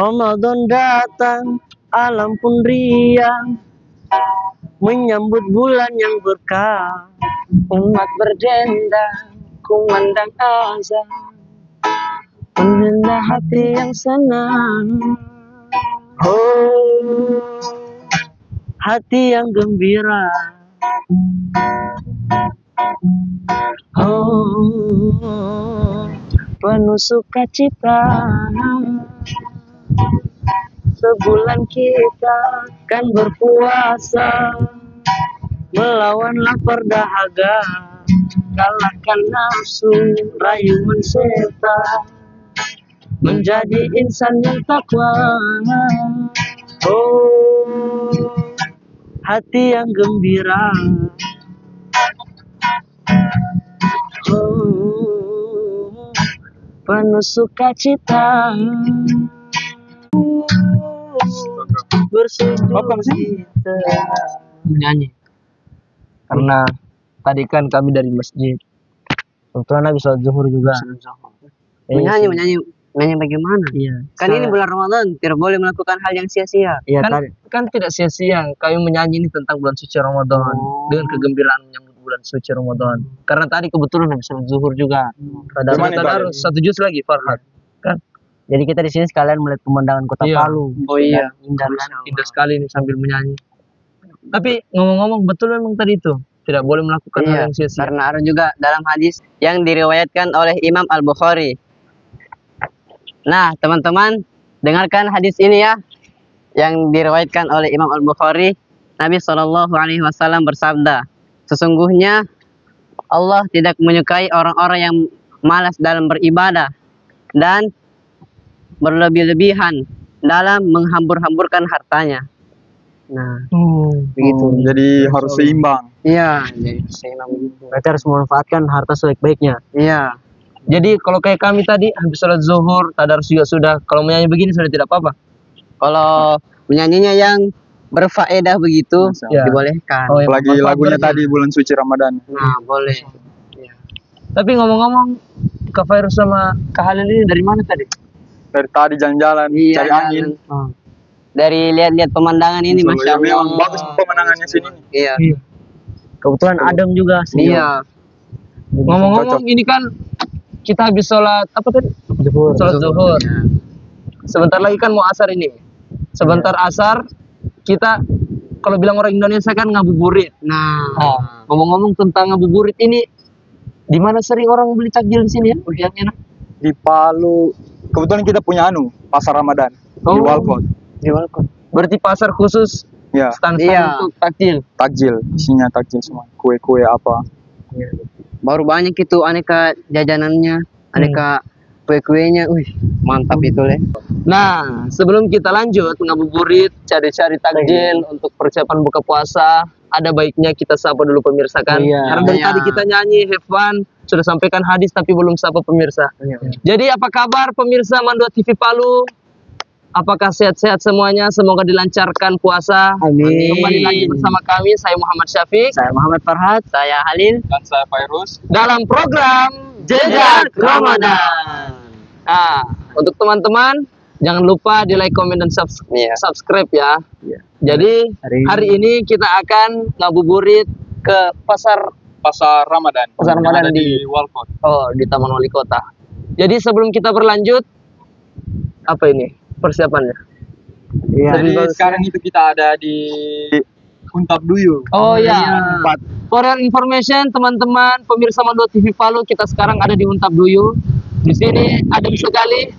Ramadan datang, alam pun riang, menyambut bulan yang berkah. Umat berdendang, kumandang azan, menendah hati yang senang. Oh, hati yang gembira. Oh, penuh sukacita. Sebulan kita kan berpuasa, melawan lapar dahaga, kalahkan nafsu, rayuan setan, menjadi insan yang takwa. Oh, hati yang gembira. Oh, penuh sukacita. Bersujud menyanyi karena tadi kan kami dari masjid, kebetulan habis sholat zuhur juga. Menyanyi bagaimana? Iya. Kan ini bulan Ramadan, tidak boleh melakukan hal yang sia-sia. Iya, kan tidak sia-sia. Kami menyanyi ini tentang bulan suci Ramadan dengan kegembiraan menyambut bulan suci Ramadan. Karena tadi kebetulan habis sholat zuhur juga. Harus satu juz lagi, Farhad. Kan? Jadi kita di sini sekalian melihat pemandangan kota Palu. Oh iya, indah sekali nih sambil menyanyi. Tapi ngomong-ngomong, betul memang tadi itu tidak boleh melakukan hal yang sia-sia. Karena ada juga dalam hadis yang diriwayatkan oleh Imam Al-Bukhari. Nah, teman-teman, dengarkan hadis ini ya, yang diriwayatkan oleh Imam Al-Bukhari. Nabi SAW bersabda, sesungguhnya Allah tidak menyukai orang-orang yang malas dalam beribadah dan berlebih-lebihan dalam menghambur-hamburkan hartanya. Nah, begitu. Jadi harus seimbang. Iya, jadi seimbang. Berarti harus memanfaatkan harta sebaik-baiknya. Iya. Jadi kalau kayak kami tadi habis sholat zuhur, tadarus juga sudah. Kalau menyanyi begini sudah tidak apa-apa. Kalau menyanyinya yang berfaedah begitu, dibolehkan. Oh, Apalagi lagunya tadi bulan suci Ramadan. Nah, boleh. Ya. Tapi ngomong-ngomong, Kak Fairuz sama Kak Halil ini dari mana tadi? Dari tadi jalan-jalan, cari angin. Dari lihat-lihat pemandangan ini, Masya Allah. Memang bagus pemandangannya sini. Iya. Kebetulan adem juga. Iya. Ngomong-ngomong, ini kan kita habis sholat apa tadi? Sholat zuhur. Sebentar lagi kan mau asar ini. Sebentar asar kita, kalau bilang orang Indonesia kan ngabuburit. Nah, ngomong-ngomong tentang ngabuburit ini, di mana sering orang beli takjil di sini ya? Di Palu. Kebetulan kita punya pasar Ramadan di Walcott. Di Walcott. Berarti pasar khusus Ya, stand-stand untuk takjil. takjil, isinya takjil semua. Kue-kue apa. Baru banyak itu aneka jajanannya, aneka kue-kuenya. Wih, mantap itu leh. Nah, sebelum kita lanjut ngabuburit, cari-cari takjil untuk persiapan buka puasa, ada baiknya kita sapa dulu pemirsa kan. Karena dari tadi kita nyanyi, have fun, sudah sampaikan hadis tapi belum sapa pemirsa. Jadi apa kabar pemirsa Mandua TV Palu? Apakah sehat-sehat semuanya? Semoga dilancarkan puasa. Amin. Kembali lagi bersama kami, saya Muhammad Syafiq, Saya Muhammad Farhad, saya Halil, Dan saya Fairuz. dalam program Jejak Ramadan. Nah, untuk teman-teman jangan lupa di like, comment, dan subscribe ya. Jadi hari ini kita akan ngabuburit ke pasar Ramadan. Pasar Ramadan di Walcott. di Taman Wali Kota. Jadi sebelum kita berlanjut, apa ini persiapannya? Jadi sekarang itu kita ada di Untap Duyung. Oh ya. For your information teman-teman pemirsa Mandua TV Palu, kita sekarang ada di Untap Duyung. Di sini adem sekali.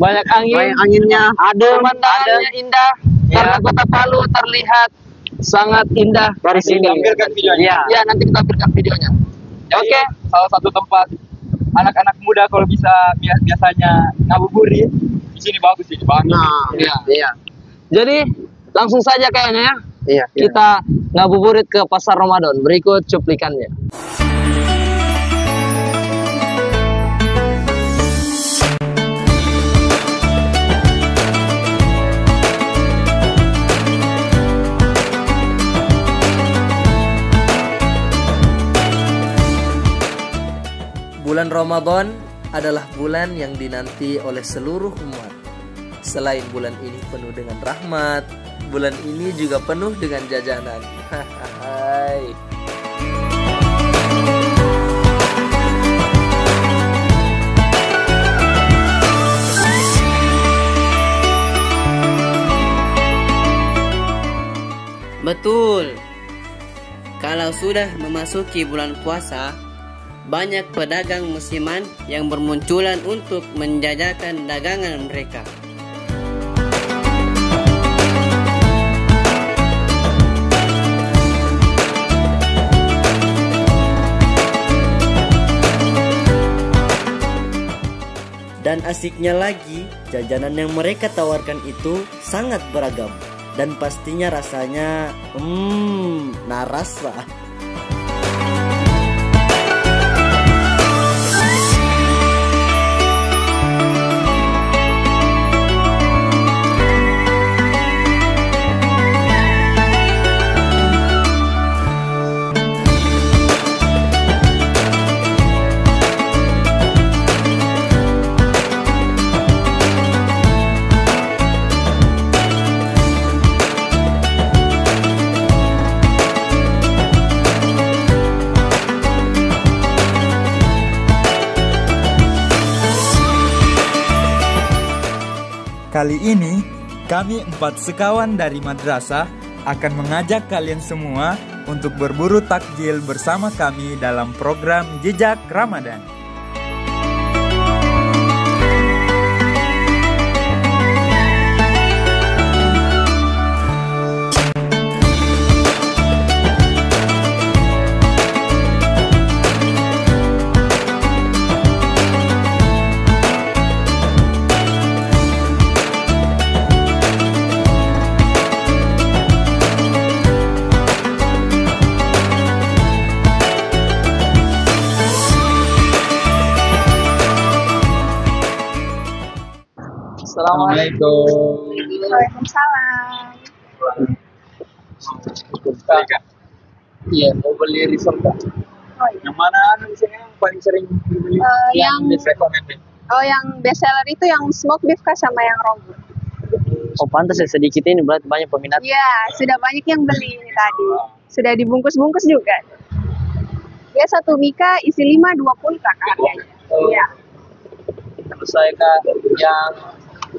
Banyak angin. banyak anginnya, Pemandangannya indah karena kota Palu terlihat sangat indah dari sini. Tampilkan videonya. Ya, nanti kita tampilkan videonya. Oke. Salah satu tempat anak-anak muda kalau bisa biasanya ngabuburit, di sini bagus sih, banget. Nah, iya. Jadi langsung saja kayaknya ya. Iya. Kita ngabuburit ke pasar Ramadan. Berikut cuplikannya. Bulan Ramadan adalah bulan yang dinanti oleh seluruh umat. Selain bulan ini penuh dengan rahmat, bulan ini juga penuh dengan jajanan. Hai. Betul. Kalau sudah memasuki bulan puasa, banyak pedagang musiman yang bermunculan untuk menjajakan dagangan mereka. Dan asiknya lagi, jajanan yang mereka tawarkan itu sangat beragam. Dan pastinya rasanya, narasa. Kali ini, kami 4 sekawan dari madrasah akan mengajak kalian semua untuk berburu takjil bersama kami dalam program Jejak Ramadan. Assalamualaikum. Waalaikumsalam. Iya, mau beli risotto. Oh, iya. Yang mana misalnya yang paling sering dibeli? yang recommended. yang best seller itu yang smoked beef kah sama yang raw beef? Oh pantas ya, sedikit ini berarti banyak peminat. Iya, sudah banyak yang beli ini tadi. Sudah dibungkus-bungkus juga. Dia satu mika isi 5-20 kak harganya. Iya. Terus saya yang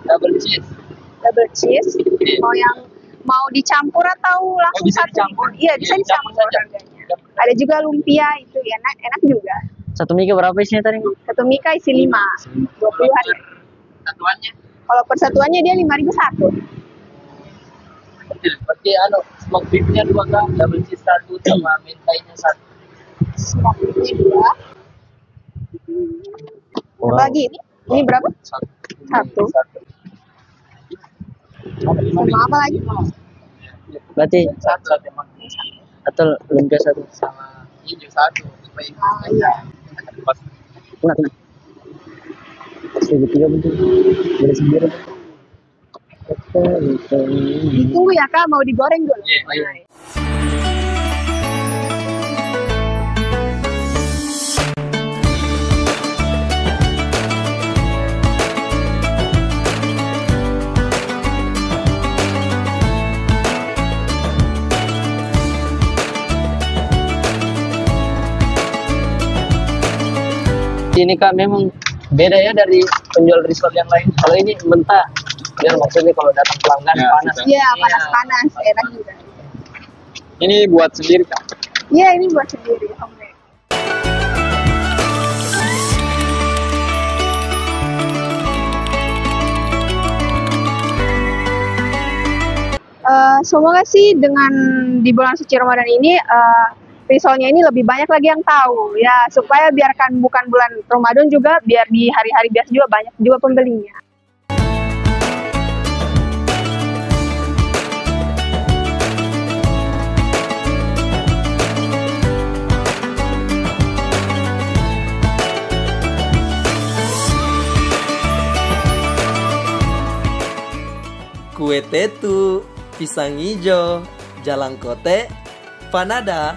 double cheese. Double cheese. Mau dicampur atau langsung bisa satu? dicampur. Iya, bisa Iya, dicampur dicampur saja. harganya. Ada juga lumpia itu enak juga. Satu mika berapa isinya tadi? Satu mika isi 5, 20 harga. Satuannya. Kalau persatuannya dia 5.001. Berarti smoke beefnya 2 kak, double cheese 1 sama mentainya 1. Smoked beefnya 2. Bagi ini berapa? 1. Sama apa lagi? Berarti Satu emang. atau lumpia satu. Sama hijau 1. Iya. Tengah. 1.300 bentuk. Beli sendiri. Tunggu ya kak, mau digoreng dulu. Iya. Ini kak memang beda ya dari penjual risol yang lain. Kalau ini mentah, biar maksudnya kalau datang pelanggan Ya, panas. Iya, panas-panas, enak juga. Ini buat sendiri kak. Iya, ini buat sendiri. Oke. Semoga sih dengan di bulan suci Ramadan ini risolnya ini lebih banyak lagi yang tahu ya, supaya biarkan bukan bulan Ramadan juga, biar di hari-hari biasa juga banyak juga pembelinya. Kue tetu, pisang hijau, jalangkote, panada,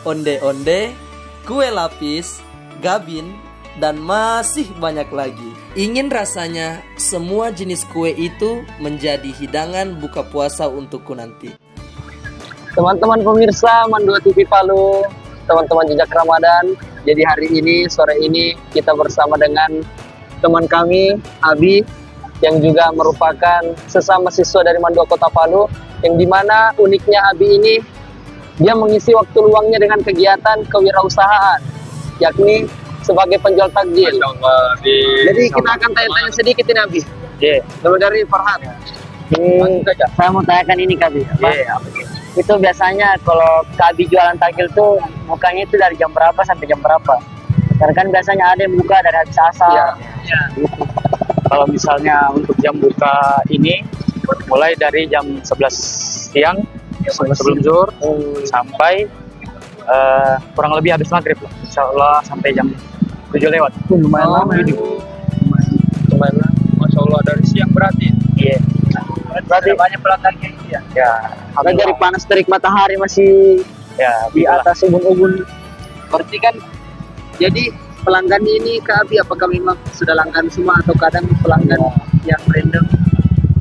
onde-onde, kue lapis, gabin, dan masih banyak lagi. Ingin rasanya semua jenis kue itu menjadi hidangan buka puasa untukku nanti. Teman-teman pemirsa Mandua TV Palu, teman-teman jejak Ramadan. Jadi hari ini, sore ini kita bersama dengan teman kami, Abi, yang juga merupakan sesama siswa dari Mandua Kota Palu, yang dimana uniknya Abi ini, dia mengisi waktu luangnya dengan kegiatan kewirausahaan, yakni sebagai penjual takjil. Jadi kita akan tanya-tanya sedikit ini Abi. Mulai dari Farhan. Saya mau tanyakan ini Kak Abi. Itu biasanya kalau Kak Abi jualan takjil tuh bukanya itu dari jam berapa sampai jam berapa? Karena kan biasanya ada yang buka dari habis asar. Kalau misalnya untuk jam buka ini mulai dari jam 11 siang sebelum zuhur sampai kurang lebih habis maghrib, insya Allah sampai jam 7 lewat. Lumayan lama ini. Lumayan lama. Masya Allah dari siang berarti. Iya. Berarti banyak pelanggannya ya. Ya. Karena dari panas terik matahari masih Ya, di atas ubun-ubun. Berarti kan, jadi pelanggan ini Kak Abi, apakah memang sudah langganan semua atau kadang pelanggan yang random?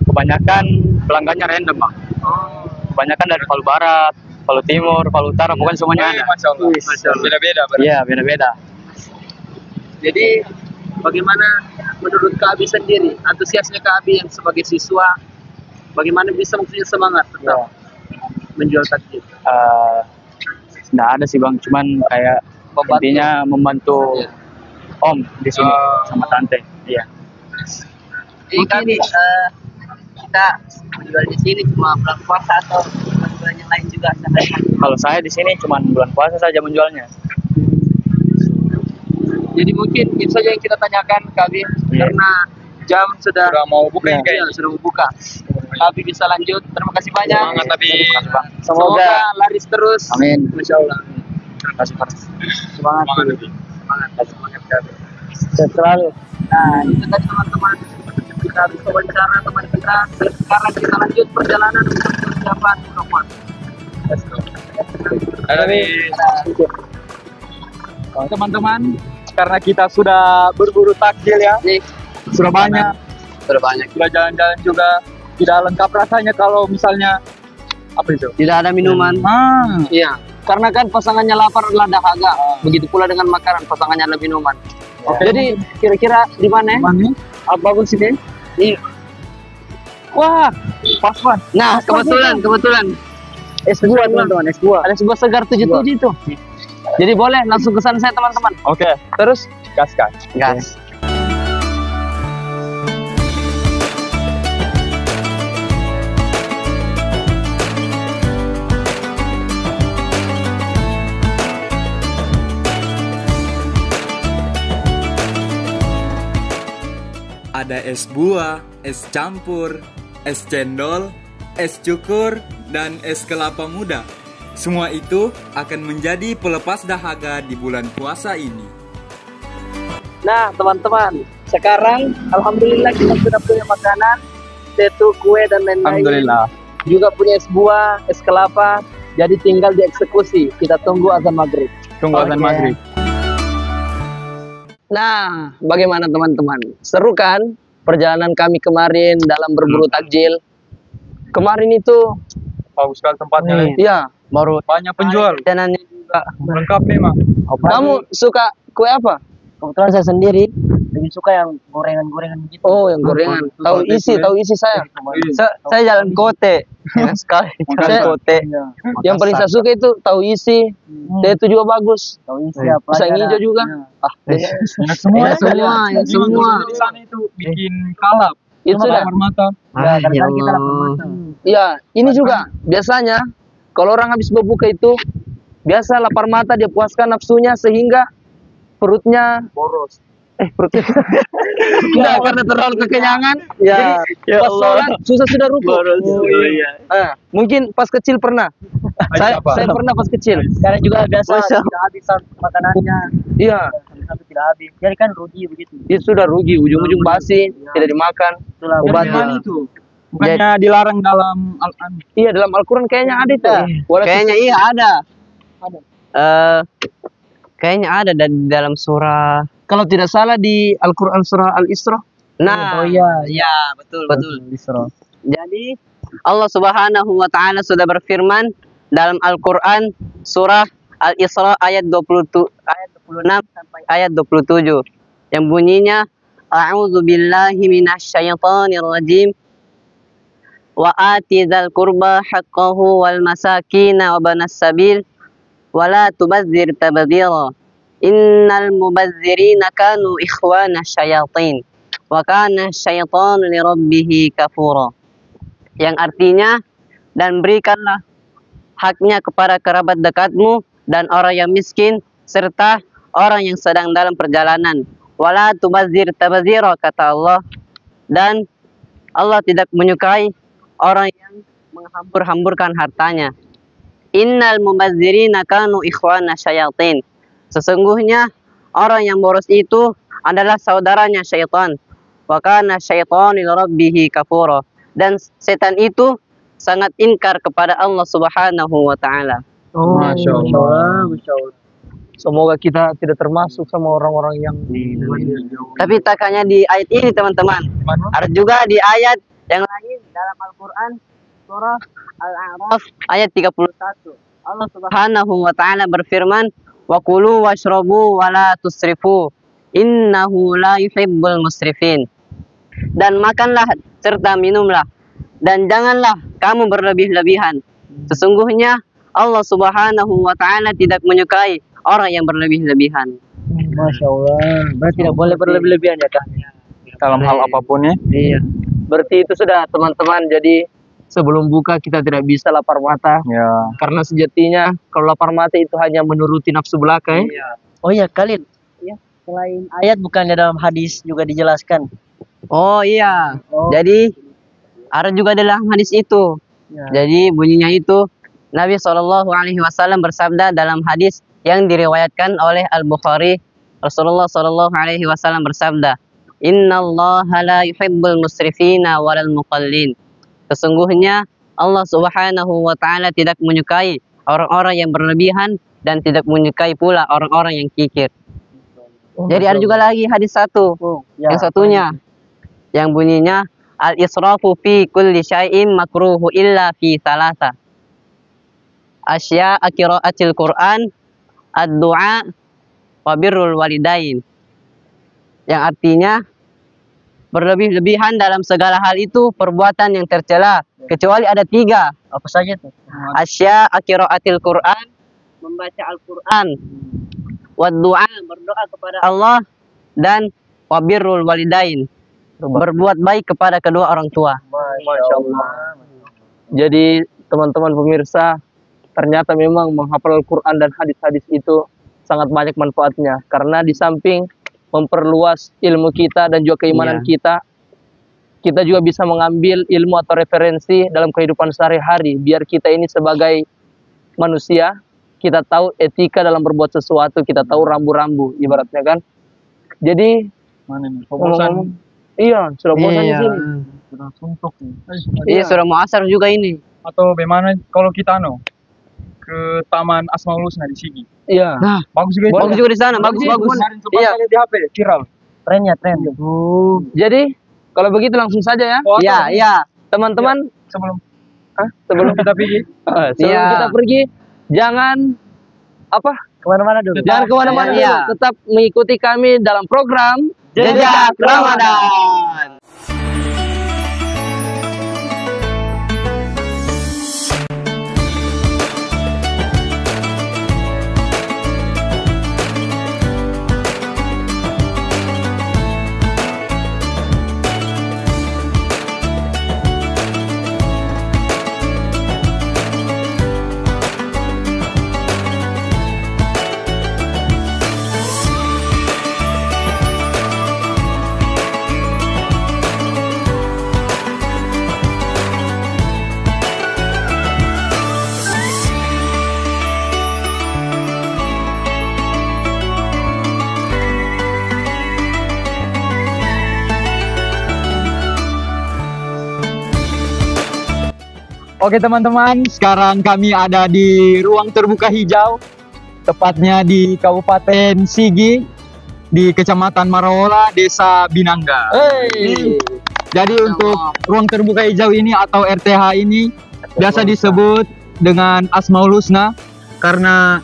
kebanyakan pelanggannya random, Bang. Kebanyakan dari Palu Barat, Palu Timur, Palu Utara, pokoknya semuanya ada. Masya Allah. Beda-beda. Iya, beda-beda. Jadi bagaimana menurut Kak Abi sendiri, antusiasnya Kak Abi yang sebagai siswa, bagaimana bisa mempunyai semangat tetap menjual takjil? Nggak ada sih Bang, cuman kayak intinya membantu Om di sini sama Tante. Iya. Jadi kami kita menjual di sini cuma bulan puasa atau bulan yang lain juga sehari-hari. Kalau saya di sini cuman bulan puasa saja menjualnya. Jadi mungkin itu saja yang kita tanyakan Kak Abi, karena jam sudah mau buka, sudah mau buka. Kak Abi bisa lanjut. Terima kasih banyak. Semangat Abi. Semoga laris terus. Amin. Masya Allah. Terima kasih Pak. Semangat Abi. Semangat Kak Abi. Selalu. Nah, itu tadi teman-teman. Kita habis wawancara teman kita. Dan sekarang kita lanjut perjalanan untuk persiapan buka puasa. Let's go. Teman-teman, karena kita sudah berburu takjil ya, sudah banyak, sudah jalan-jalan juga, tidak lengkap rasanya kalau misalnya apa itu? Tidak ada minuman. Iya, karena kan pasangannya lapar adalah dahaga. Begitu pula dengan makanan, pasangannya adalah minuman. Jadi kira-kira di mana? Apa bagus ini? Iya. Wah, pas. Nah, kebetulan. S2 teman-teman, S2. Ada sebuah segar 77 itu. Jadi boleh langsung ke sana saya teman-teman. Oke, Terus gas. Gas. Ada es buah, es campur, es cendol, es cukur, dan es kelapa muda. Semua itu akan menjadi pelepas dahaga di bulan puasa ini. nah teman-teman, sekarang alhamdulillah kita sudah punya makanan, yaitu kue dan lain-lain. Alhamdulillah. Juga punya es buah, es kelapa. Jadi tinggal dieksekusi. Kita tunggu azan maghrib. Tunggu azan maghrib. Nah, bagaimana teman-teman? Seru kan perjalanan kami kemarin dalam berburu takjil? Kemarin itu Bagus sekali tempatnya. ya, Baru Banyak penjual. danannya juga. Lengkap memang. kamu suka kue apa? Kebetulan saya sendiri lebih suka yang gorengan-gorengan gitu. Oh, yang gorengan. Tahu isi saya. Saya jalan kote. Enak sekali. Saya- kote. Yang paling saya suka itu tahu isi. Dia itu juga bagus. Tahu isi apa? Pisang hijau juga. Enak semua. Yang semua. Di sana itu bikin kalap. Itu sudah. Mata. Ya, kadang-kadang kita lapar mata. Ya, ini juga biasanya kalau orang habis berbuka itu biasa lapar mata, dia puaskan nafsunya sehingga perutnya Boros. perutnya enggak, karena terlalu kekenyangan. Ya, Jadi pas sholat susah sudah ruku. Mungkin pas kecil pernah. Saya pernah pas kecil. Sekarang juga biasa tidak habis makanannya. Iya, Satu tidak habis. Jadi kan rugi begitu. itu sudah rugi, ujung-ujung basi, tidak dimakan. Itulah Obatnya. Itu bukannya dilarang dalam Al-Quran. Iya, dalam Al-Quran kayaknya ada itu. Wala- Kayaknya iya ada. Kayaknya ada dalam surah kalau tidak salah di Al-Quran surah Al-Isra. Nah, ya, betul. Jadi Allah Subhanahu wa taala sudah berfirman dalam Al-Qur'an surah Al-Isra ayat 26 sampai ayat 27 yang bunyinya A'udzu billahi minasyaitonir rajim wa ati dzal qurba haqqahu wal masakin wa banas sabil wa la tubazzir tabdzira innal mubazzirina kanu ikhwana syayatin wa kana syaitanu li rabbih kafura, yang artinya, dan berikanlah haknya kepada kerabat dekatmu dan orang yang miskin serta orang yang sedang dalam perjalanan. Wala tubazzir tabdzira, kata Allah, dan Allah tidak menyukai orang yang menghambur-hamburkan hartanya. Innal mubazzirina kanu ikhwana syayatin. Sesungguhnya orang yang boros itu adalah saudaranya syaitan. Wa kana syaitanu li rabbih kafura. Dan setan itu sangat ingkar kepada Allah Subhanahu wa taala. Oh, Masya Allah. Semoga kita tidak termasuk sama orang-orang yang Tapi tak hanya di ayat ini, teman-teman. Ada juga di ayat yang lain dalam Al-Qur'an surah Al-A'raf ayat 31. Allah Subhanahu wa taala berfirman, "Wa kulu washrabu wa la tusrifu, innahu la yuhibbul musrifin." Dan makanlah serta minumlah, dan janganlah kamu berlebih-lebihan. Sesungguhnya Allah Subhanahu wa taala tidak menyukai orang yang berlebih-lebihan. Masya Allah. Berarti tidak boleh berlebih-lebihan ya, Kak? Dalam hal apapun ya. Iya. Berarti itu sudah, teman-teman. Jadi sebelum buka kita tidak bisa lapar mata. Ya. Karena sejatinya kalau lapar mata itu hanya menuruti nafsu belaka. Iya. Oh iya, Khalid. Ya, selain ayat bukannya dalam hadis juga dijelaskan. Oh iya. Jadi ada juga dalam hadis itu. Ya. Jadi bunyinya itu Nabi SAW bersabda dalam hadis yang diriwayatkan oleh Al-Bukhari. Rasulullah SAW bersabda, "Innallaha la yuhibbul musrifina walal muqallin." Sesungguhnya Allah Subhanahu wa taala tidak menyukai orang-orang yang berlebihan dan tidak menyukai pula orang-orang yang kikir. Jadi ada juga lagi hadis satu. Yang satunya yang bunyinya al-israfu fi kulli syai'in makruhu illa fi thalatha. Asya qiraatil Qur'an, ad-du'a, wa birrul walidain. Yang artinya berlebih-lebihan dalam segala hal itu perbuatan yang tercela, kecuali ada 3. Apa saja tuh? Asya qiraatil Qur'an, membaca Al-Qur'an, wa du'a, berdoa kepada Allah, dan wa birrul walidain, berbuat baik kepada kedua orang tua. Masya Allah. Jadi teman-teman pemirsa, ternyata memang menghafal Al-Quran dan hadis-hadis itu sangat banyak manfaatnya. Karena di samping memperluas ilmu kita dan juga keimanan kita juga bisa mengambil ilmu atau referensi dalam kehidupan sehari-hari. Biar kita ini sebagai manusia, kita tahu etika dalam berbuat sesuatu, kita tahu rambu-rambu ibaratnya kan. Jadi, Mana nih? iya, sudah bosan di sini. Sudah suntuk nih. Iya, sudah mau asar juga ini. Atau bagaimana kalau kita ke Taman Asmaul Husna di sini? Iya. Nah, Bagus juga itu. bagus juga di sana, bagus. Iya. Di HP viral. Trennya. Jadi, kalau begitu langsung saja ya. Iya. Teman-teman, Sebelum sebelum kita pergi, kita pergi, jangan Kemana-mana dulu. jangan kemana-mana dulu. Iya. Tetap mengikuti kami dalam program Jejak Ramadan. Oke teman-teman, sekarang kami ada di ruang terbuka hijau, tepatnya di Kabupaten Sigi. di Kecamatan Maraola, Desa Binangga. Jadi untuk ruang terbuka hijau ini atau RTH ini biasa disebut dengan Asmaul Husna karena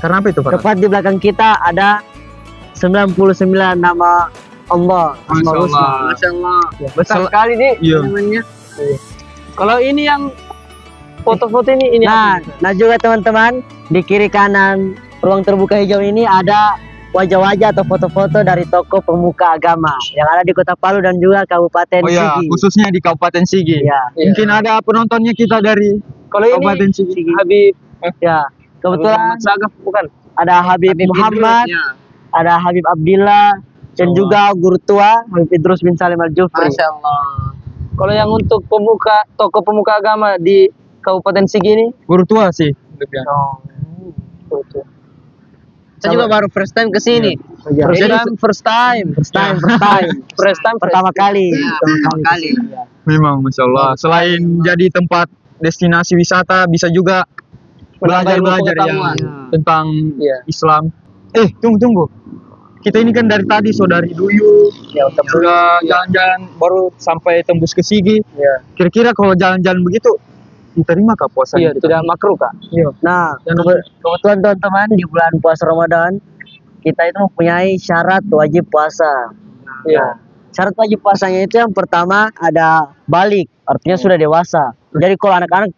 karena apa itu, Pak? Tepat di belakang kita ada 99 nama Allah. Asmaul Husna. Masya Allah. Besar sekali nih namanya. Kalau ini yang foto-foto ini Nah juga teman-teman, di kiri kanan ruang terbuka hijau ini ada wajah-wajah atau foto-foto dari tokoh pemuka agama yang ada di Kota Palu dan juga Kabupaten Sigi. Khususnya di Kabupaten Sigi. Mungkin ada penontonnya kita dari Kabupaten Sigi. Habib. Kebetulan Sagaf bukan? ada Habib Muhammad, ada Habib Abdillah, dan juga guru tua Habib Idrus bin Salim Al-Jufri. Masya Allah. Kalau yang untuk tokoh pemuka agama di Kabupaten Sigi ini? Guru tua sih. Saya juga baru first time ke sini. First time. Pertama kali. Memang Masya Allah. Selain jadi tempat destinasi wisata, bisa juga belajar ya tentang Islam. Tunggu. Kita ini kan dari tadi saudari Duyu, sudah jalan-jalan baru sampai tembus ke Sigi. Kira-kira kalau jalan-jalan begitu diterima kah puasanya? Tidak makruh kak. Nah, kebetulan teman-teman di bulan puasa Ramadan kita itu mempunyai syarat wajib puasa. Syarat wajib puasanya itu yang pertama ada balik, artinya sudah dewasa. Jadi kalau anak-anak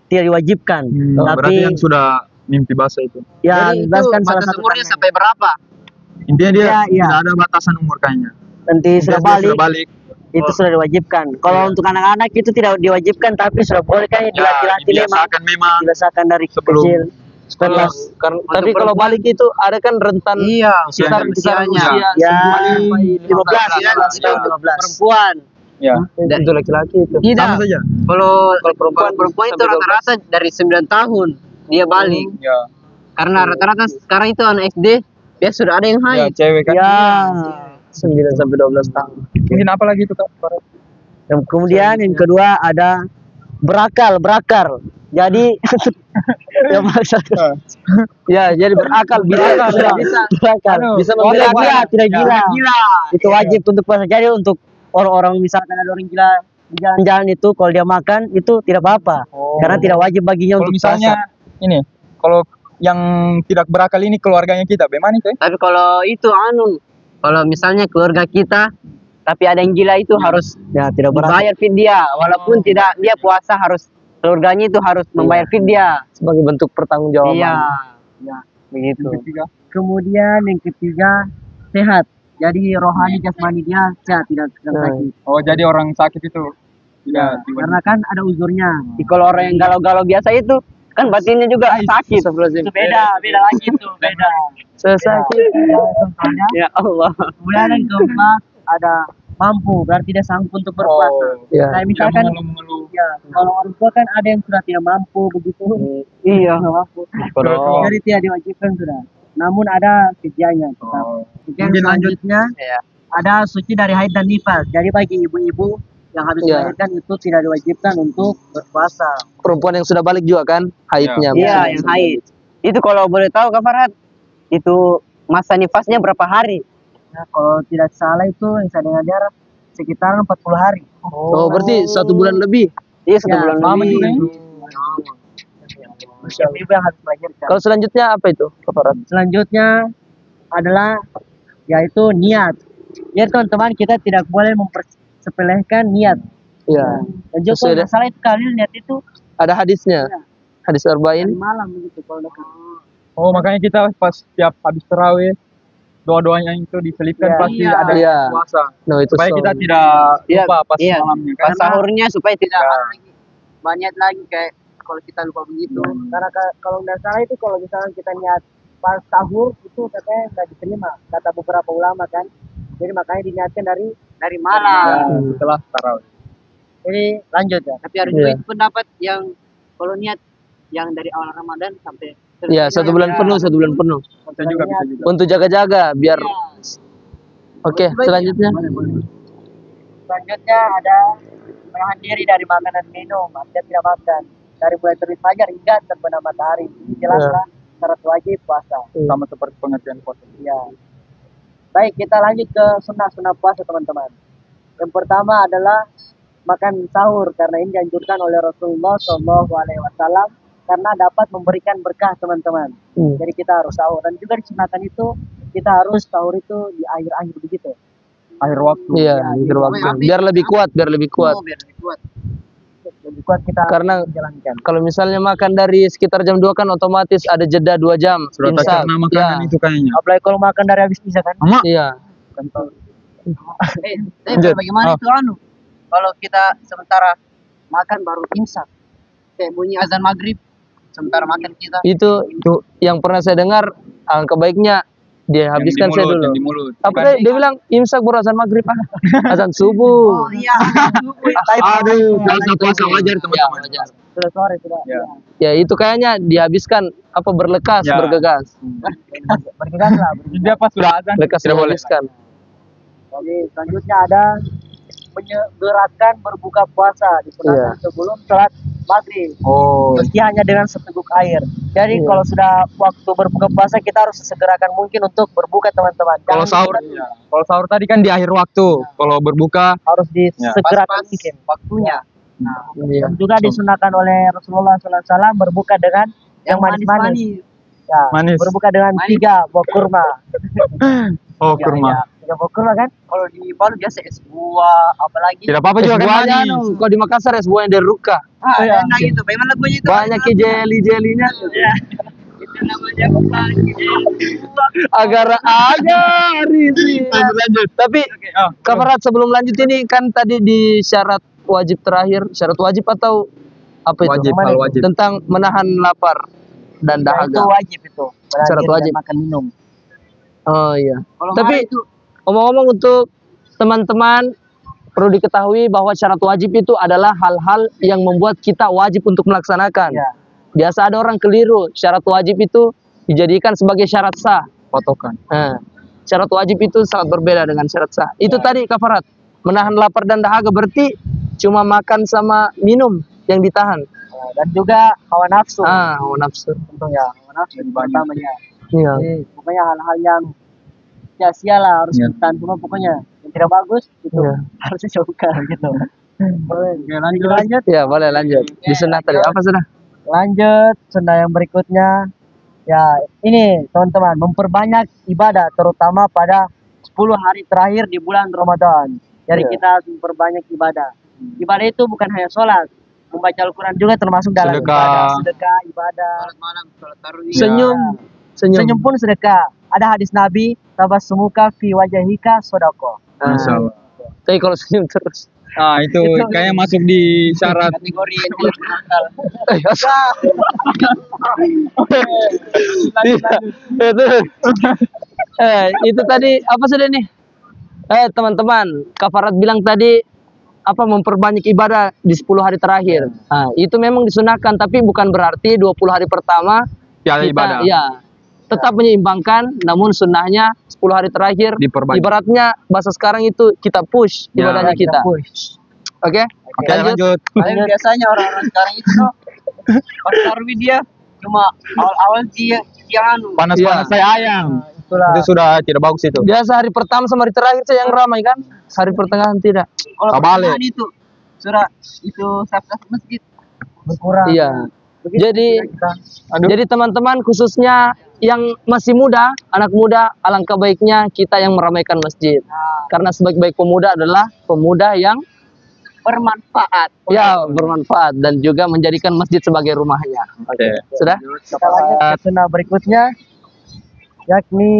tidak diwajibkan. Tapi berarti yang sudah mimpi basah itu. Bebaskan salah satu umurnya sampai berapa? Intinya dia tidak ada batasan umur kayaknya. Nanti sudah balik. Itu sudah diwajibkan. Kalau untuk anak-anak itu tidak diwajibkan, tapi sudah boleh kan dilatih memang dibiasakan dari kecil. Tapi kalau balik itu ada kan rentan usianya 15 perempuan. Itu laki-laki itu. Tidak. Kalau perempuan itu rata-rata dari 9 tahun dia balik. Karena rata-rata sekarang itu anak SD dia sudah ada yang haid. Cewek kan. 9 sampai 12 tahun. Mungkin apa lagi itu Kak? Kemudian yang kedua ada berakal. Jadi jadi berakal bisa membela tidak gila. Itu wajib untuk puasa. Jadi untuk orang-orang misalkan ada orang gila jalan-jalan itu kalau dia makan itu tidak apa-apa. Karena tidak wajib baginya untuk misalnya puasa. Ini kalau yang tidak berakal ini keluarganya kita, bagaimana itu? Tapi kalau itu kalau misalnya keluarga kita tapi ada yang gila itu harus tidak bayar fidyah, walaupun tidak dia puasa harus keluarganya itu harus membayar fidyah sebagai bentuk pertanggungjawaban. Begitu. Kemudian yang ketiga sehat. Jadi rohani jasmani dia sehat, tidak sakit. Jadi orang sakit itu karena kan ada uzurnya. Kalau orang yang galau-galau biasa itu kan batinnya juga sakit. Itu beda lagi itu. Sesakit. Ya Allah. Kemudian yang keempat ada mampu, berarti dia sanggup untuk berpuasa. Kayak misalkan kalau orang tua kan ada yang sudah tidak mampu begitu. Mampu. Jadi tidak diwajibkan sudah. Namun ada fidyahnya. Kemudian selanjutnya ada suci dari haid dan nifas. Jadi bagi ibu-ibu yang habis melahirkan itu tidak diwajibkan untuk berpuasa. Perempuan yang sudah balik juga kan haidnya. Yang haid. Itu kalau boleh tahu Kak Farhat, itu masa nifasnya berapa hari? Kalau tidak salah itu yang saya dengar sekitar 40 hari. Berarti 1 bulan lebih. Iya, 1 bulan lebih. Ibu yang harus melahirkan. Kalau selanjutnya apa itu, Kak Farhat? Selanjutnya adalah yaitu niat. Ya teman-teman, kita tidak boleh mempersepelekan niat. Dan juga kalau salah itu kali niat itu ada hadisnya. Hadis arba'in. Malam begitu kalau makanya kita pas setiap habis tarawih doa-doanya itu diselipkan pasti ada puasa. Supaya kita tidak lupa pas malamnya. Pas sahurnya supaya tidak banyak lagi kayak kalau kita lupa begitu. Karena kalau nggak salah itu kalau misalnya kita niat pas sahur itu katanya nggak diterima kata beberapa ulama kan. Jadi makanya diniatkan dari malam setelah tarawih. Jadi lanjut ya. Tapi ada juga itu pendapat yang kalau niat yang dari awal Ramadan sampai 1 bulan penuh, 1 bulan penuh. Bisa juga. Untuk jaga-jaga biar. Oke, selanjutnya. Selanjutnya ada menahan diri dari makan dan minum, artinya tidak makan dari mulai terbit fajar hingga terbenam matahari. Ini jelaslah syarat wajib puasa. Sama seperti pengertian puasa. Baik, kita lanjut ke sunnah-sunnah puasa teman-teman. Yang pertama adalah makan sahur karena ini dianjurkan oleh Rasulullah SAW karena dapat memberikan berkah teman-teman. Jadi kita harus sahur dan juga disunahkan itu kita harus sahur itu di akhir-akhir begitu. Akhir waktu. Iya, akhir waktu. Biar lebih kuat, biar lebih kuat. Biar lebih kuat. Lebih kuat kita Karena menjalankan. kalau misalnya makan dari sekitar jam 2 kan otomatis ada jeda 2 jam. Sudah imsak. terkena makanan Ya. itu kayaknya. Apalagi kalau makan dari habis bisa kan? Iya. Lanjut. Bagaimana Oh. itu kalau kita sementara makan baru imsak kayak bunyi azan maghrib sementara makan kita Itu yang pernah saya dengar, alangkah baiknya dia habiskan saya dulu. Yang di mulut. Apa dia bilang imsak baru azan maghrib, azan subuh. iya Aduh, puasa wajar teman-teman. sudah sore sudah Ya. Ya itu kayaknya dihabiskan apa berlekas, Ya. bergegas. bergegas lah Dia pas sudah azan Lekas tidak boleh. dihabiskan. jadi selanjutnya ada menyegerakan berbuka puasa disunahkan sebelum sholat maghrib Oh. meski hanya dengan seteguk air. Jadi Iya. kalau sudah waktu berbuka puasa kita harus segerakan mungkin untuk berbuka teman-teman. Kalau Jangan sahur, kalau sahur tadi kan di akhir waktu. Kalau berbuka, harus disegerakan mungkin waktunya. Iya. Dan juga disunahkan oleh Rasulullah SAW berbuka dengan yang manis-manis. Ya, Manis. berbuka dengan 3 buah kurma. oh kurma. 3 buah kurma kan? Kalau di Palu biasa es buah, apalagi. Tidak apa-apa Es juga kan buahnya manis. kalau di Makassar es buah yang dari Ruka. Enak gitu. Bagaimana lagunya itu? Banyak jeli-jelinya. Itu namanya bukan Agar isi. Lanjut. Tapi Kamerat sebelum lanjut ini kan tadi di syarat wajib terakhir, syarat wajib atau apa itu? Wajib, hal wajib. Tentang menahan lapar dan Itu dahaga. wajib itu. Syarat Berakhir wajib. dan makan minum. Oh iya. Kalau Tapi hari itu ngomong-ngomong untuk teman-teman perlu diketahui bahwa syarat wajib itu adalah hal-hal yang membuat kita wajib untuk melaksanakan. Ya. Biasa ada orang keliru, syarat wajib itu dijadikan sebagai syarat sah. Potokan. Nah, syarat wajib itu sangat berbeda dengan syarat sah. Itu tadi kafarat, menahan lapar dan dahaga berarti cuma makan sama minum yang ditahan. dan juga hawa nafsu. Hawa nafsu. Tentunya hawa nafsu pertamanya. Iya. Jadi, pokoknya hal-hal yang sia-sia lah harus ditahan semua pokoknya. Yang tidak bagus itu harus dijauhkan gitu. Oke, lanjut. Ya, boleh lanjut. Di sunnah tadi apa sudah? Lanjut sunnah yang berikutnya. Ya, ini teman-teman memperbanyak ibadah terutama pada 10 hari terakhir di bulan Ramadan. Jadi kita harus memperbanyak ibadah. Ibadah itu bukan hanya sholat, membaca Al-Quran juga termasuk dalam ibadah. Sedekah, ibadah, sholat malam, sholat tarawih. Senyum pun sedekah. Ada hadis Nabi, tabassumuka fi wajhika sedekah. Masalah. Tapi kalau senyum terus. Itu kayaknya masuk di syarat Kategori yang tidak berakal. Itu tadi apa sudah nih? Teman-teman, kafarat bilang tadi apa memperbanyak ibadah di 10 hari terakhir. Nah, itu memang disunahkan tapi bukan berarti 20 hari pertama piala kita ibadah. tetap menyeimbangkan, namun sunnahnya 10 hari terakhir Diperbanyak. ibaratnya bahasa sekarang itu kita push ibadahnya kita. Oke? Oke, lanjut. Paling biasanya orang-orang sekarang itu tuh pas tarawih dia cuma awal-awal dia anu. Panas-panas saya ayam. Itulah. Itu sudah tidak bagus itu. Biasa hari pertama sama hari terakhir saya yang ramai kan? Hari pertengahan tidak. Kalau Kabale. pertengahan itu surah itu saf-saf masjid berkurang. Iya. Begitu Jadi kita. Jadi teman-teman khususnya yang masih muda, anak muda, alangkah baiknya kita yang meramaikan masjid. Karena sebaik-baik pemuda adalah pemuda yang bermanfaat. bermanfaat dan juga menjadikan masjid sebagai rumahnya. Oke. Sudah? Kita lanjut ke sunnah berikutnya, yakni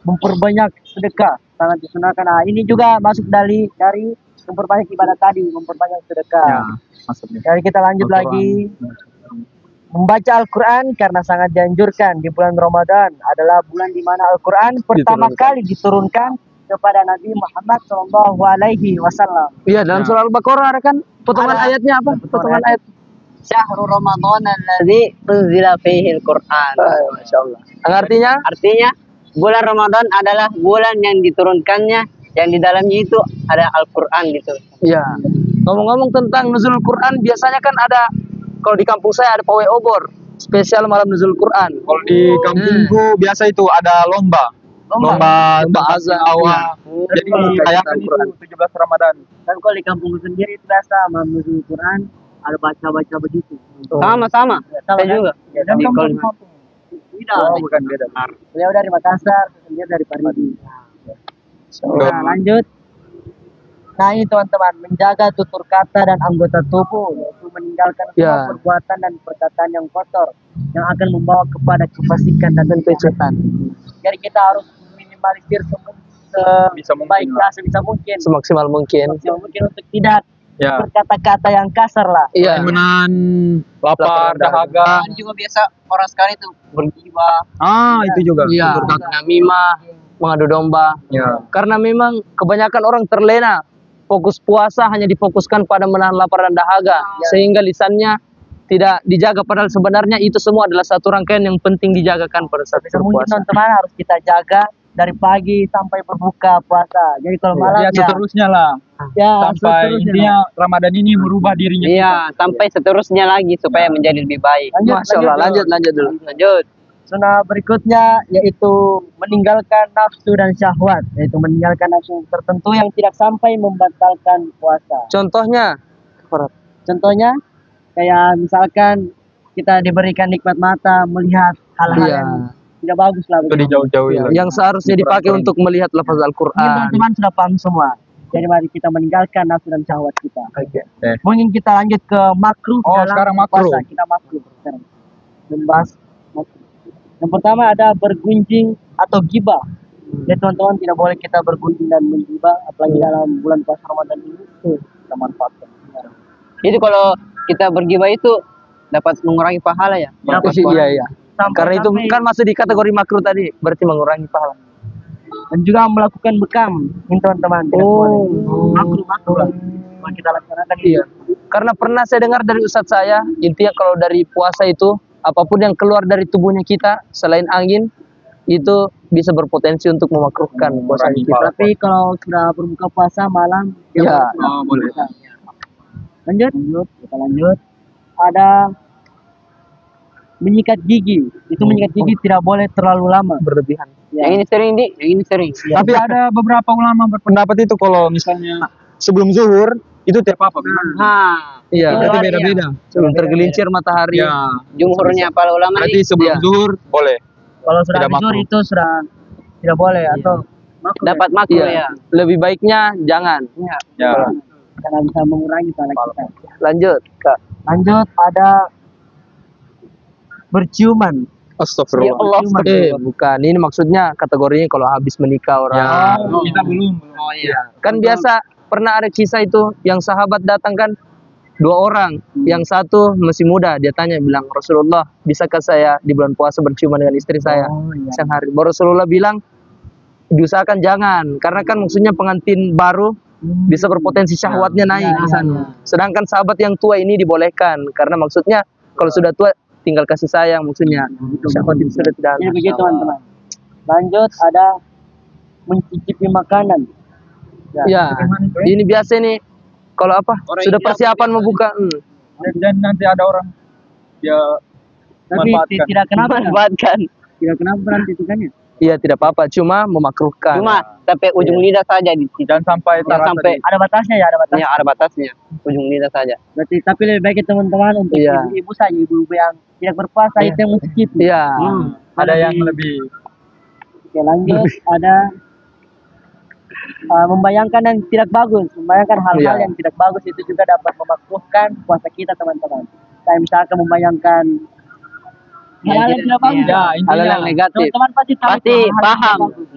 memperbanyak sedekah. Sangat disunahkan. Nah, ini juga masuk dari memperbanyak ibadah tadi, memperbanyak sedekah. Ya, maksudnya. Jadi kita lanjut lagi. Membaca Al-Quran karena sangat dianjurkan di bulan Ramadan adalah bulan di mana Al-Quran pertama kali diturunkan kepada Nabi Muhammad SAW. Iya, dalam surah Al-Baqarah ada kan potongan ayatnya apa? Potongan ayat. Syahrul Ramadan alladzi unzila fihi al-Qur'an. Masyaallah. Artinya? Artinya bulan Ramadan adalah bulan yang diturunkannya, yang di dalamnya itu ada Al-Quran gitu. Iya. Ngomong-ngomong tentang nuzul Quran, biasanya kan ada kalau di kampung saya ada pawai obor spesial malam nuzul Quran. Kalau di kampungku biasa itu ada lomba. lomba azan awal. Jadi rayakan itu 17 Ramadan. Dan kalau di kampung sendiri itu biasa menurut Quran ada baca-baca begitu. Sama-sama. Sama Saya juga. Dan Di kamu Kol- di kampung? Tidak. Oh, bukan beda. Beliau dari Makassar, dia dari Parigi. Nah, lanjut. Nah, ini teman-teman, menjaga tutur kata dan anggota tubuh, yaitu meninggalkan semua perbuatan dan perkataan yang kotor yang akan membawa kepada kefasikan dan kejahatan. Jadi kita harus minimalisir Bisa mungkin sebaiknya sebisa mungkin, Semaksimal mungkin. semaksimal mungkin untuk tidak Ya. berkata-kata yang kasar lah. Iya. Menahan lapar, dahaga. Kan juga biasa orang sekali tuh bergibah. Itu juga. Iya. Namimah, mengadu domba. Ya. Karena memang kebanyakan orang terlena. Fokus puasa hanya difokuskan pada menahan lapar dan dahaga. Sehingga lisannya tidak dijaga. Padahal sebenarnya itu semua adalah satu rangkaian yang penting dijagakan pada saat Mungkin berpuasa. teman-teman harus kita jaga dari pagi sampai berbuka puasa. Jadi kalau malam Ya, seterusnya lah. ya Sampai seterusnya. intinya Ramadan ini merubah dirinya. Iya, sampai seterusnya lagi supaya menjadi lebih baik. Masya Allah, lanjut dulu. Lanjut. Sunnah berikutnya yaitu meninggalkan nafsu dan syahwat, yaitu meninggalkan nafsu tertentu yang tidak sampai membatalkan puasa. Contohnya, Contohnya kayak misalkan kita diberikan nikmat mata melihat hal-hal Iya. yang tidak bagus lah. Itu dijauh-jauhi lah. yang seharusnya dipakai untuk melihat lafaz Mungkin Al-Quran. teman-teman sudah paham semua. Jadi mari kita meninggalkan nafsu dan syahwat kita. Mungkin kita lanjut ke makruh dalam sekarang makruh. puasa. Kita makruh sekarang. Membahas makruh. Yang pertama ada bergunjing atau gibah. Ya teman-teman, tidak boleh kita bergunjing dan menggibah, apalagi dalam bulan puasa Ramadan ini. Kita manfaatkan. Itu kalau kita bergibah itu dapat mengurangi pahala ya. Iya. Karena itu kan masuk di kategori makruh tadi, berarti mengurangi pahala. Dan juga melakukan bekam, ini teman-teman. Tidak boleh. Makruh lah. Kalau kita laksanakan Iya. Karena pernah saya dengar dari ustadz saya, intinya kalau dari puasa itu apapun yang keluar dari tubuhnya kita selain angin itu bisa berpotensi untuk memakruhkan puasa kita. Tapi kalau sudah berbuka puasa malam, Iya. Boleh. Lanjut, kita lanjut. Ada menyikat gigi. Itu menyikat gigi tidak boleh terlalu lama. Berlebihan. Yang ini sering yang ini sering. Tapi ada beberapa ulama berpendapat itu kalau misalnya sebelum zuhur itu tidak apa-apa. Iya. Berarti beda-beda. Sebelum tergelincir matahari. Ya. Jumhurnya para ulama Berarti ini sebelum zuhur boleh. Kalau sudah Tidak tidur makruh. itu sudah tidak boleh atau makruh. dapat makruh Iya. ya. Lebih baiknya jangan. Ya. Karena bisa mengurangi pahala kita. Lanjut, Kak. Lanjut ada berciuman. Astagfirullah. Bukan. Ini maksudnya kategorinya kalau habis menikah orang. Ya. Kita belum. Oh iya. Kan biasa pernah ada kisah itu yang sahabat datang kan 2 orang, yang satu masih muda, dia tanya bilang, Rasulullah, bisakah saya di bulan puasa berciuman dengan istri saya siang hari? Baru Rasulullah bilang, diusahakan jangan, karena kan maksudnya pengantin baru bisa berpotensi syahwatnya naik ke sana. Sedangkan sahabat yang tua ini dibolehkan, karena maksudnya kalau sudah tua tinggal kasih sayang maksudnya. Syahwat itu sudah tidak ada. Ini begitu teman-teman. Lanjut ada mencicipi makanan. Ya, ini biasa nih. Kalau apa? Sudah persiapan mau buka. Dan nanti ada orang dia Tapi manfaatkan. tidak kenapa Manfaatkan. tidak kenapa berarti itu kan ya? Iya, tidak apa-apa, cuma memakruhkan. Cuma sampai ujung lidah saja di situ. Dan sampai Jangan terasa sampai Ada batasnya ya, ada batasnya. ya ada batasnya. Ujung lidah saja. Berarti tapi lebih baik teman-teman untuk Iya. ibu-ibu saja, ibu-ibu yang tidak berpuasa itu yang mencicipi. Iya. ada yang lebih Oke, lanjut ada membayangkan yang tidak bagus, membayangkan hal-hal Iya. yang tidak bagus itu juga dapat memakruhkan puasa kita teman-teman. Kayak misalkan membayangkan hal-hal yang tidak bagus. ya Hal intinya yang negatif. Teman-teman pasti tahu Pasti itu hal-hal yang paham. tidak bagus.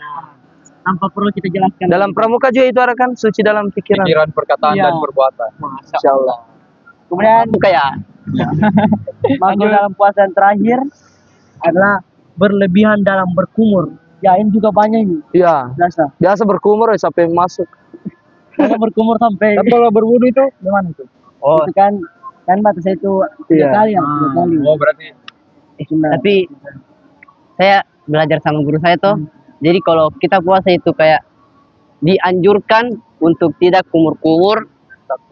Tanpa perlu kita jelaskan. Dalam pramuka juga itu ada kan suci dalam pikiran. pikiran, perkataan Iya. dan perbuatan. Insya Allah. Kemudian Kayak makruh dalam puasa yang terakhir adalah berlebihan dalam berkumur. Ya ini juga banyak ini Iya. Biasa berkumur sampai masuk. Biasa berkumur sampai Tapi kalau berwudu itu gimana itu? itu kan batasnya itu 3 Iya. kali ya, 3 kali. Oh berarti Sunnah. tapi saya belajar sama guru saya tuh. Jadi kalau kita puasa itu kayak dianjurkan untuk tidak kumur-kumur,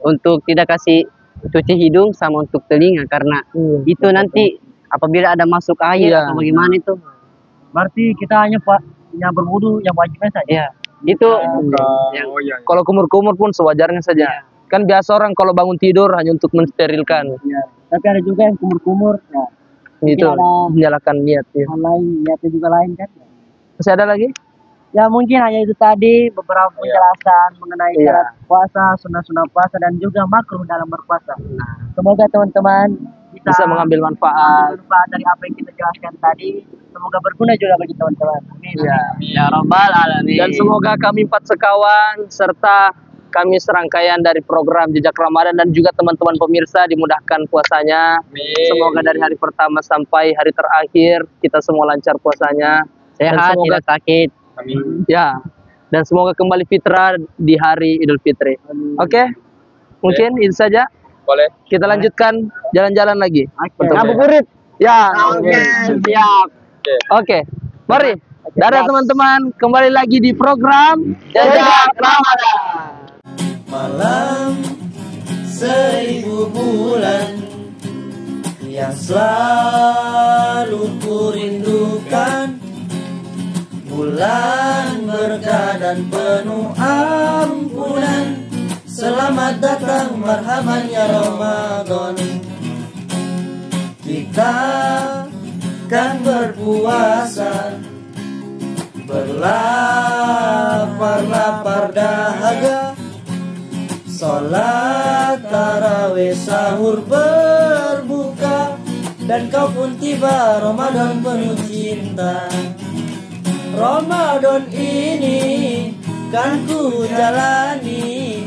untuk tidak kasih cuci hidung sama untuk telinga karena itu nanti apabila ada masuk air Iya. atau bagaimana itu Berarti kita hanya yang berwudu yang wajibnya saja. Iya. Itu Kalau kumur-kumur pun sewajarnya saja. Kan biasa orang kalau bangun tidur hanya untuk mensterilkan. Iya. Tapi ada juga yang kumur-kumur. Ya. Itu menyalakan niat ya. Hal lain, niatnya juga lain kan. Masih ada lagi? Ya mungkin hanya itu tadi beberapa penjelasan mengenai syarat puasa, sunnah-sunnah puasa dan juga makruh dalam berpuasa. Semoga teman-teman Bisa mengambil manfaat. dari apa yang kita jelaskan tadi. Semoga berguna juga bagi teman-teman. Amin. ya Rabbal alamin. Dan semoga kami 4 sekawan serta kami serangkaian dari program Jejak Ramadan dan juga teman-teman pemirsa dimudahkan puasanya. Semoga dari hari pertama sampai hari terakhir kita semua lancar puasanya. Sehat, semoga tidak sakit. Ya, dan semoga kembali fitrah di hari Idul Fitri. Oke, mungkin itu saja. Boleh. Kita lanjutkan jalan-jalan lagi. Ngabuburit. Ya, Siap. oke. Mari, dadah teman-teman, kembali lagi di program Jejak Ramadan. Malam 1000 bulan yang selalu kurindukan, bulan berkah dan penuh ampunan. Selamat datang, marhaban ya Ramadan. Kita kan berpuasa, berlapar-lapar dahaga, sholat tarawih, sahur, berbuka, dan kau pun tiba Ramadan penuh cinta. Ramadan ini kan ku jalani,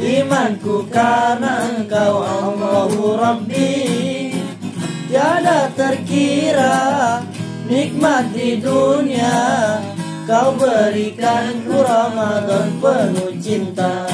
imanku karena engkau Allahu Rabbi. Tiada terkira nikmat di dunia, kau berikan ku Ramadan penuh cinta.